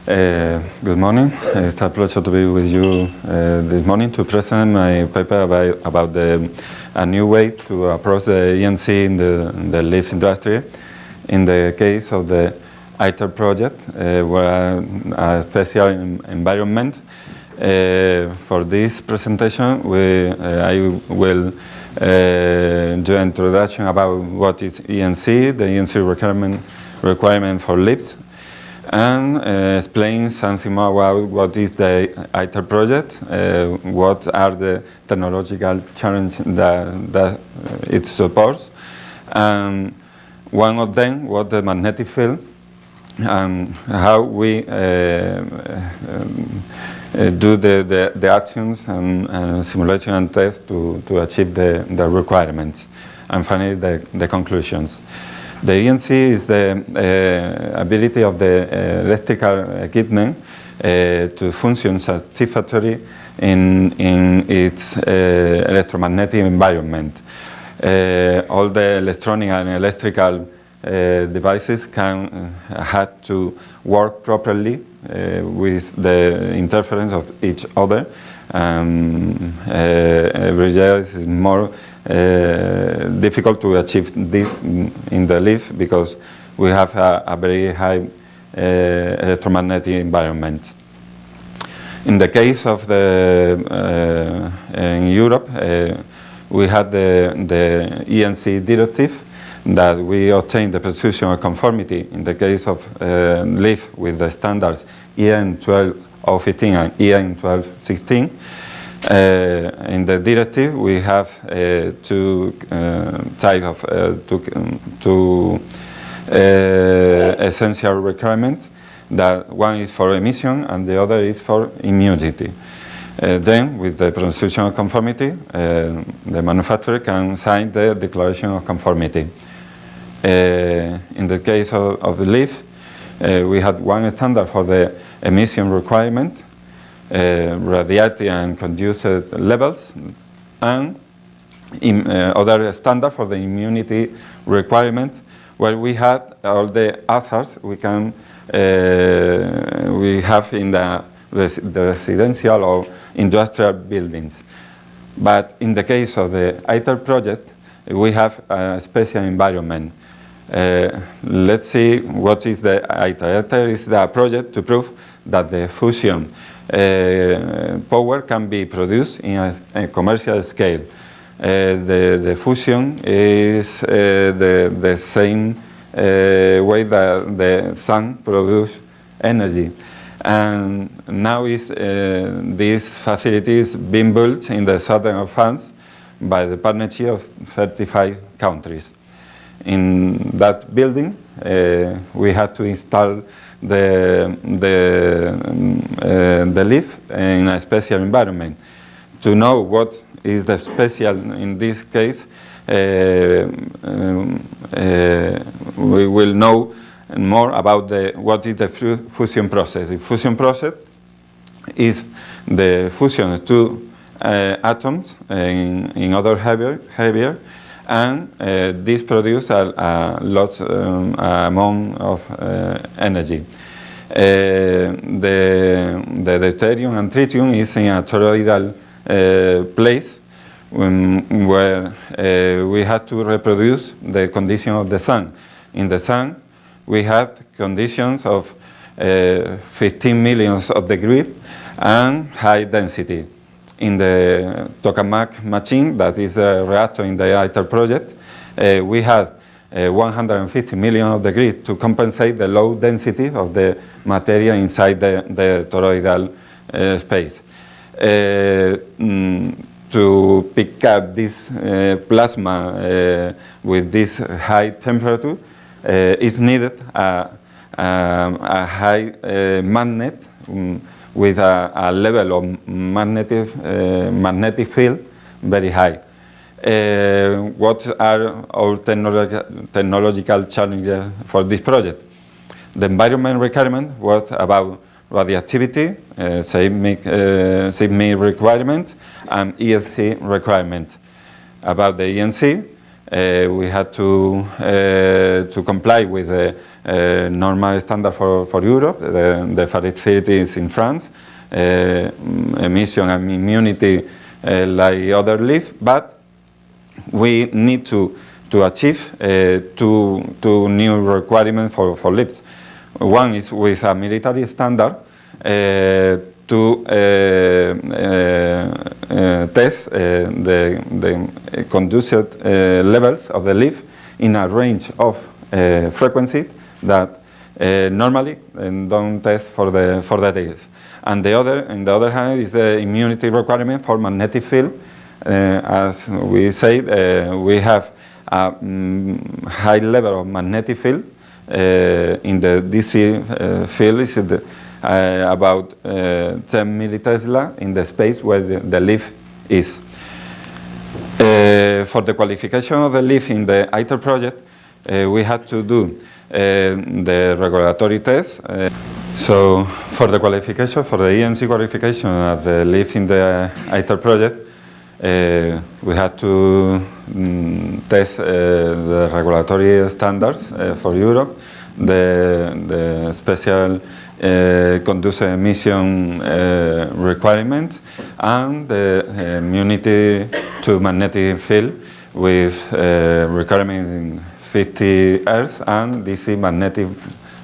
Good morning. It's a pleasure to be with you this morning to present my paper about a new way to approach the EMC in the leaf industry. In the case of the ITER project, where a special environment. For this presentation, I will do an introduction about what is EMC, the EMC requirement for leaves, and explain something more about what is the ITER project, what are the technological challenges that it supports, and one of them, what the magnetic field, and how we do the actions and simulation and test to achieve the requirements, and finally the conclusions. The EMC is the ability of the electrical equipment to function satisfactorily in its electromagnetic environment. All the electronic and electrical devices have to work properly with the interference of each other. Every year is more difficult to achieve this in the leaf because we have a very high electromagnetic environment. In the case of in Europe, we had the EMC directive that we obtained the precision of conformity in the case of leaf with the standards EN 12015 and EN 1216. In the directive, we have two types of two essential requirements. That one is for emission and the other is for immunity. Then, with the precision of conformity, the manufacturer can sign the declaration of conformity. In the case of the leaf, we had one standard for the emission requirement, radiative and conducive levels, and other standard for the immunity requirement, where we had all the hazards we have in the residential or industrial buildings. But in the case of the ITER project, we have a special environment. Let's see what is the ITER. ITER is the project to prove that the fusion power can be produced in a commercial scale. The fusion is the same way that the sun produces energy. And now this facility is being built in the southern of France by the partnership of 35 countries. In that building, we had to install the leaf in a special environment. To know what is the special in this case, we will know more about what is the fusion process. The fusion process is the fusion of two atoms in other heavier, and this produces a lot amount of energy. The deuterium and tritium is in a toroidal place where we had to reproduce the condition of the sun. In the sun, we had conditions of 15 millions of degrees and high density. In the tokamak machine, that is a reactor in the ITER project, we had 150 million of degrees to compensate the low density of the material inside the toroidal space. To pick up this plasma with this high temperature, is needed a high magnet with a level of magnetic field very high. What are our technological challenges for this project? The environment requirement was about radioactivity, seismic requirement, and EMC requirement. About the EMC, we had to comply with the normal standard for Europe, the facilities in France, emission and immunity like other LEAF, but we need to achieve two new requirements for LEAFs. One is with a military standard to test the conducive levels of the LEAF in a range of frequency that normally don't test for the tails. And on the other hand is the immunity requirement for magnetic field. As we said, we have a high level of magnetic field. In the DC field is about 10 millitesla in the space where the leaf is. For the qualification of the leaf in the ITER project, we had to do the regulatory test. So for the qualification, for the EMC qualification of the leaf in the ITER project, we had to test the regulatory standards for Europe, the special conducive emission requirements, and the immunity to magnetic field with requirements in 50 Hz and DC magnetic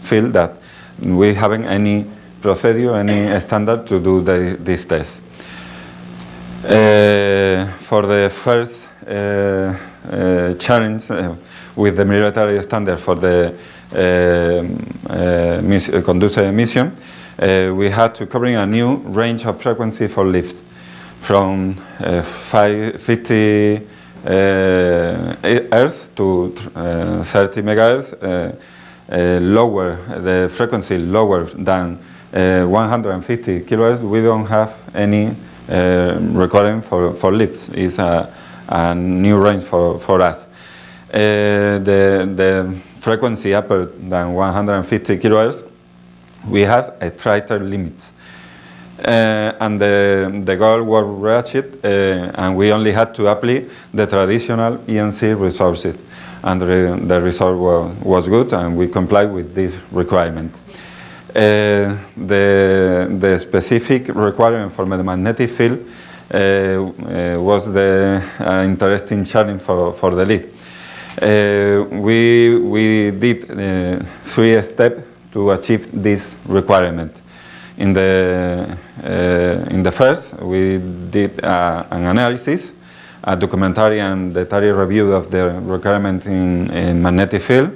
field that we haven't any procedure, any standard to do this test. For the first challenge with the military standard for the conducive emission, we had to cover a new range of frequency for lifts from 50 Hz to 30 megahertz, lower the frequency lower than 150 kilohertz. We don't have any requirement for lifts. It's a new range for us. The frequency upper than 150 kilohertz, we have a tighter limits. And the goal was reached, and we only had to apply the traditional EMC resources. And the result was good, and we complied with this requirement. The specific requirement for the magnetic field was the interesting challenge for the lead. We did 3 steps to achieve this requirement. In the first, we did an analysis, a documentary and detailed review of the requirement in magnetic field.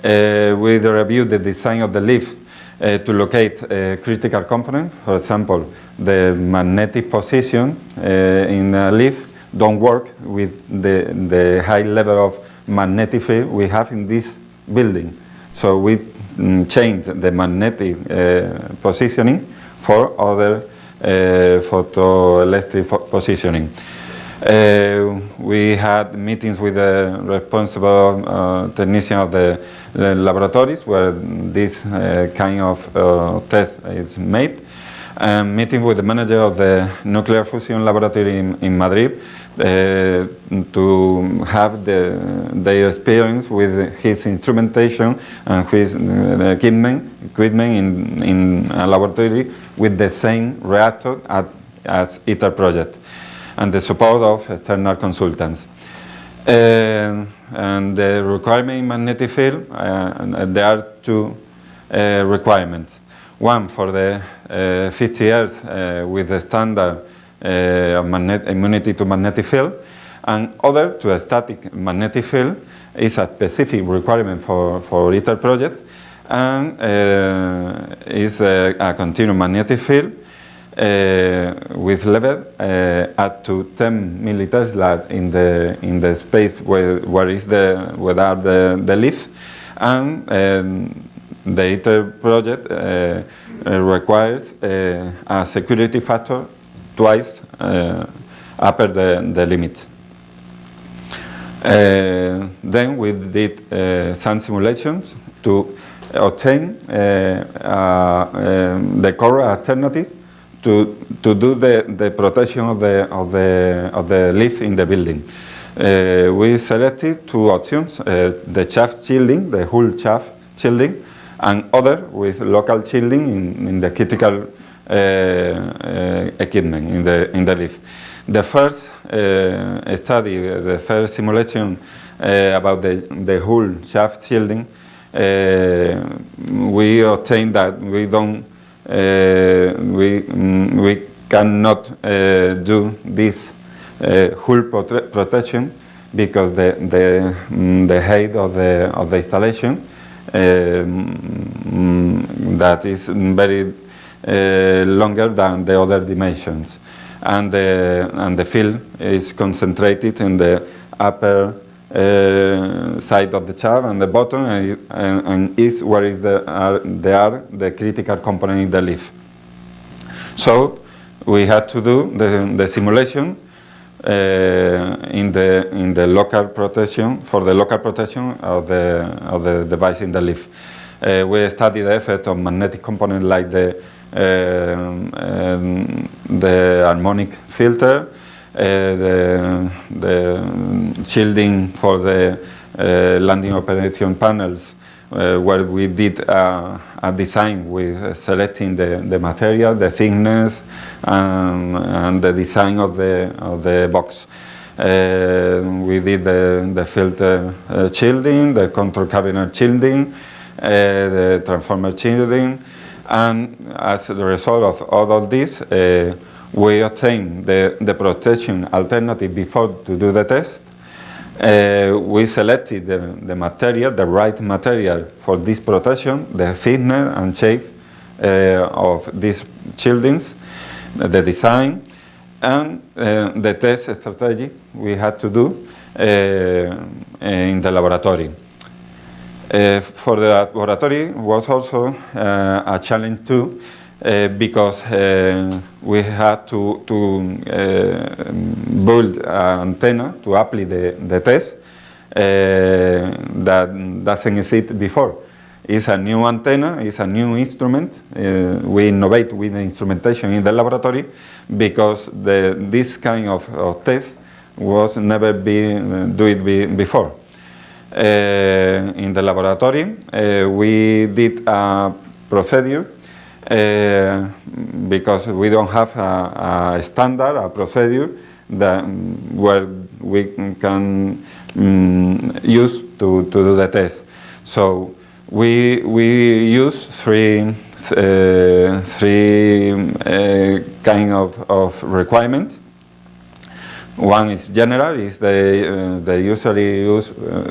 We reviewed the design of the leaf to locate critical components. For example, the magnetic position in a leaf don't work with the high level of magnetic field we have in this building. So we changed the magnetic positioning for other photoelectric positioning. We had meetings with the responsible technician of the laboratories where this kind of test is made, and meeting with the manager of the nuclear fusion laboratory in Madrid to have their experience with his instrumentation and his equipment in a laboratory with the same reactor as ITER project, and the support of external consultants. And the requirement in magnetic field, there are 2 requirements. One for the 50 Hz with the standard of immunity to magnetic field, and other to a static magnetic field is a specific requirement for ITER project, and is a continuous magnetic field with level up to 10 millitesla in the space where are the leaf, and the ITER project requires a security factor twice upper the limit. Then we did some simulations to obtain the correct alternative to do the protection of the leaf in the building. we selected two options, the shaft shielding, the hull shaft shielding, and other with local shielding in the critical equipment in the lift. The first study, the first simulation about the hull shaft shielding, we obtained that we cannot do this hull protection because the height of the installation that is very longer than the other dimensions, and the field is concentrated in the upper side of the shaft and the bottom, and is where they are the critical component in the lift. So we had to do the simulation in the local protection, for the local protection of the device in the lift. We studied the effect of magnetic components like the harmonic filter, the shielding for the landing operation panels, where we did a design with selecting the material, the thickness, and the design of the box. We did the filter shielding, the control cabinet shielding, the transformer shielding, and as a result of all of this, we obtained the protection alternative before to do the test. We selected the material, the right material for this protection, the thickness and shape of these shieldings, the design, and the test strategy we had to do in the laboratory. For the laboratory was also a challenge too, because we had to build an antenna to apply the test that doesn't exist before. It's a new antenna, it's a new instrument. We innovate with the instrumentation in the laboratory because this kind of test was never been done before. In the laboratory, we did a procedure because we don't have a standard, a procedure where we can use to do the test. So we use three kind of requirements. One is general, is the usually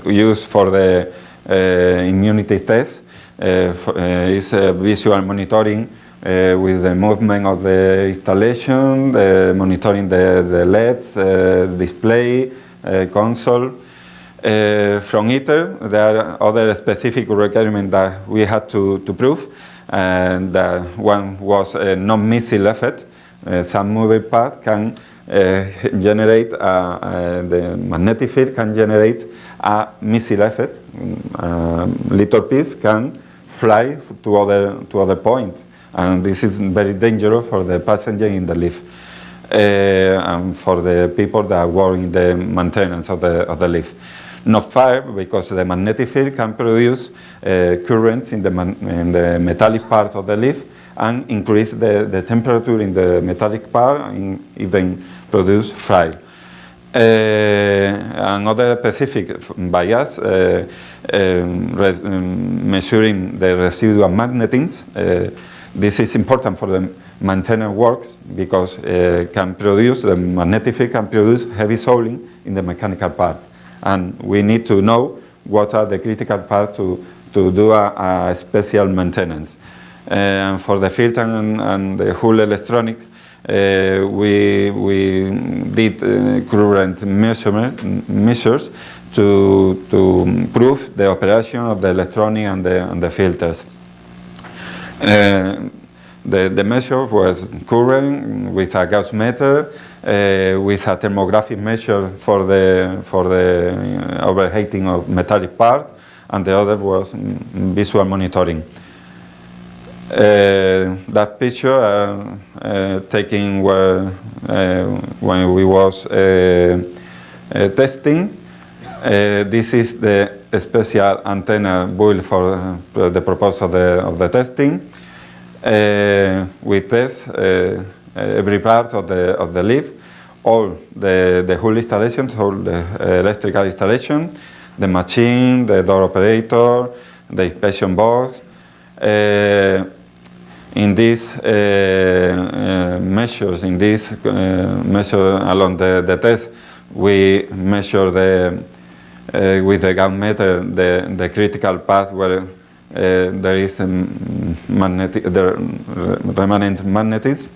use for the immunity test. Is visual monitoring with the movement of the installation, monitoring the LEDs, display, console. From ITER, there are other specific requirements that we had to prove, and one was a non-missile effect. Some moving part can generate, the magnetic field can generate a missile effect. Little piece can fly to other point, and this is very dangerous for the passenger in the lift and for the people that work in the maintenance of the lift. Not fire, because the magnetic field can produce currents in the metallic part of the lift and increase the temperature in the metallic part and even produce fire. Another specific bias, measuring the residual magnetism. This is important for the maintenance works because the magnetic field can produce heavy soiling in the mechanical part, and we need to know what are the critical parts to do a special maintenance. And for the filter and the whole electronics, we did current measures to prove the operation of the electronic and the filters. The measure was current with a gauge meter, with a thermographic measure for the overheating of metallic part, and the other was visual monitoring. That picture taken when we was testing. This is the special antenna built for the purpose of the testing. We test every part of the leaf, all the whole installation, all the electrical installation, the machine, the door operator, the inspection box. In these measures, measure along the test, we measure with the Gauss meter the critical path where there is the remanent magnetism.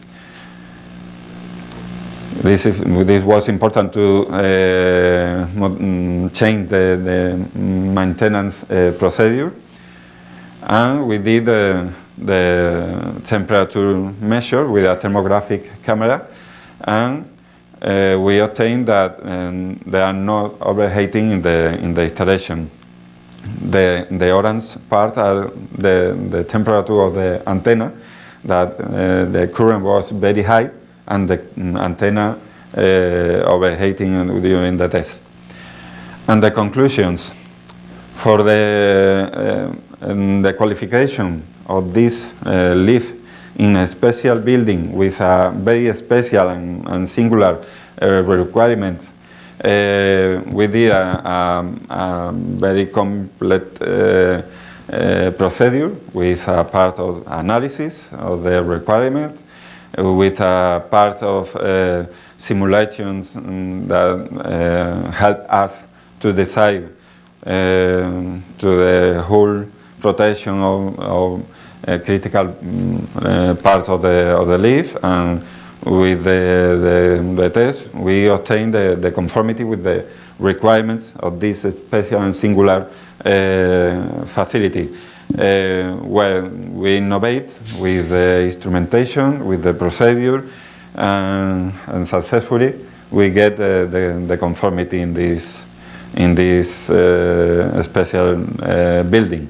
This was important to change the maintenance procedure, and we did the temperature measure with a thermographic camera, and we obtained that there are no overheating in the installation. The orange part are the temperature of the antenna, that the current was very high and the antenna overheating during the test. And the conclusions for the qualification of this leaf in a special building with a very special and singular requirement. We did a very complete procedure with a part of analysis of the requirement, with a part of simulations that help us to decide to the whole rotation of critical parts of the leaf, and with the test we obtained the conformity with the requirements of this special and singular facility, where we innovate with the instrumentation, with the procedure, and successfully we get the conformity in this special building.